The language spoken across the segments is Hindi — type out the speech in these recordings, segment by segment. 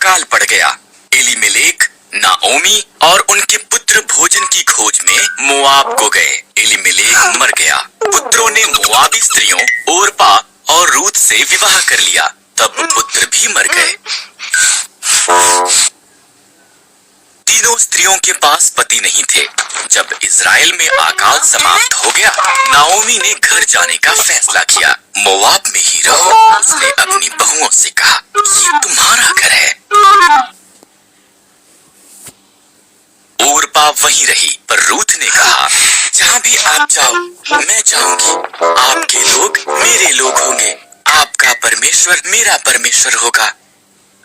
अकाल पड़ गया। एलीमेलेक, नाओमी और उनके पुत्र भोजन की खोज में मोआब को गए। एलीमेलेक मर गया। पुत्रों ने मोआबी स्त्रियों ओरपा और रूत से विवाह कर लिया। तब पुत्र भी मर गए। तीनों स्त्रियों के पास पति नहीं थे। जब इज़राइल में अकाल समाप्त हो गया, नाओमी ने घर जाने का फैसला किया। मोआब में ही रहो, उसने अपनी बहुओं से कहा, ये तुम्हारा घर है। ओरपा वहीं रही, पर रूथ ने कहा, जहाँ भी आप जाओ मैं जाऊंगी। आपके लोग मेरे लोग होंगे, आपका परमेश्वर मेरा परमेश्वर होगा।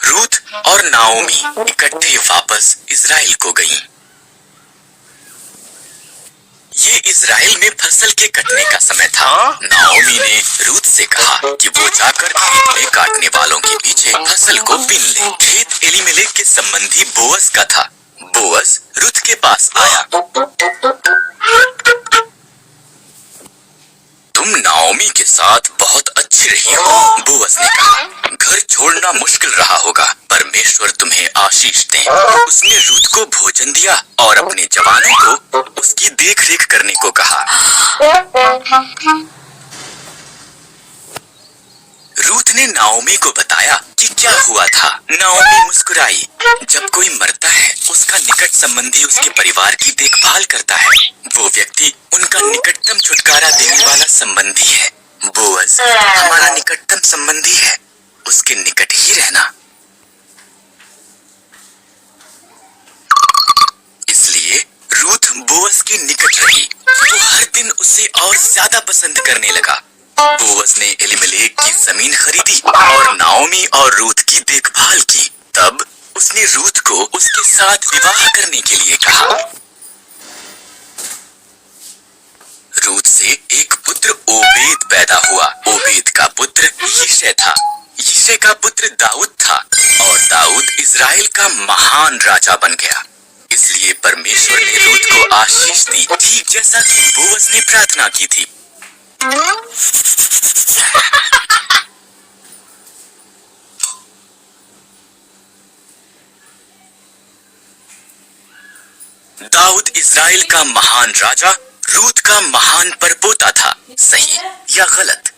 रूथ और नाओमी इकट्ठे वापस इज़राइल को गईं। ये इज़राइल में फसल के कटने का समय था। नाओमी ने रूथ से कहा कि वो जाकर खेत में काटने वालों के पीछे फसल को बीन ले। खेत एलीमेलेक के संबंधी बोअज का था। बोअज रूथ के पास आया। तुम नाओमी के साथ बहुत अच्छी रही हो, बोअज ने कहा। घर छोड़ना मुश्किल रहा होगा, परमेश्वर तुम्हें आशीष दे। उसने रूथ को भोजन दिया और अपने जवानों को उसकी देख रेख करने को कहा। रूथ ने नाओमी को बताया कि क्या हुआ था। नाओमी मुस्कुराई। जब कोई मरता है, उसका निकट संबंधी उसके परिवार की देखभाल करता है। वो व्यक्ति उनका निकटतम छुटकारा देने वाला संबंधी है। बोअज हमारा निकटतम संबंधी है, उसके निकट ही रहना। इसलिए रूथ बोअज के निकट रही। वो हर दिन उसे और ज्यादा पसंद करने लगा। बोअज ने एलीमेलेक की जमीन खरीदी और नाओमी और रूथ की देखभाल की। तब उसने रूथ को उसके साथ विवाह करने के लिए कहा। रूथ से एक पुत्र ओबेद पैदा हुआ। ओबेद का पुत्र यिशै था। यिशै का पुत्र दाऊद था और दाऊद इज़राइल का महान राजा बन गया। इसलिए परमेश्वर ने रूथ को आशीष दी, ठीक जैसा कि बोअज ने प्रार्थना की थी। दाऊद इज़राइल का महान राजा रूथ का महान परपोता था। सही या गलत?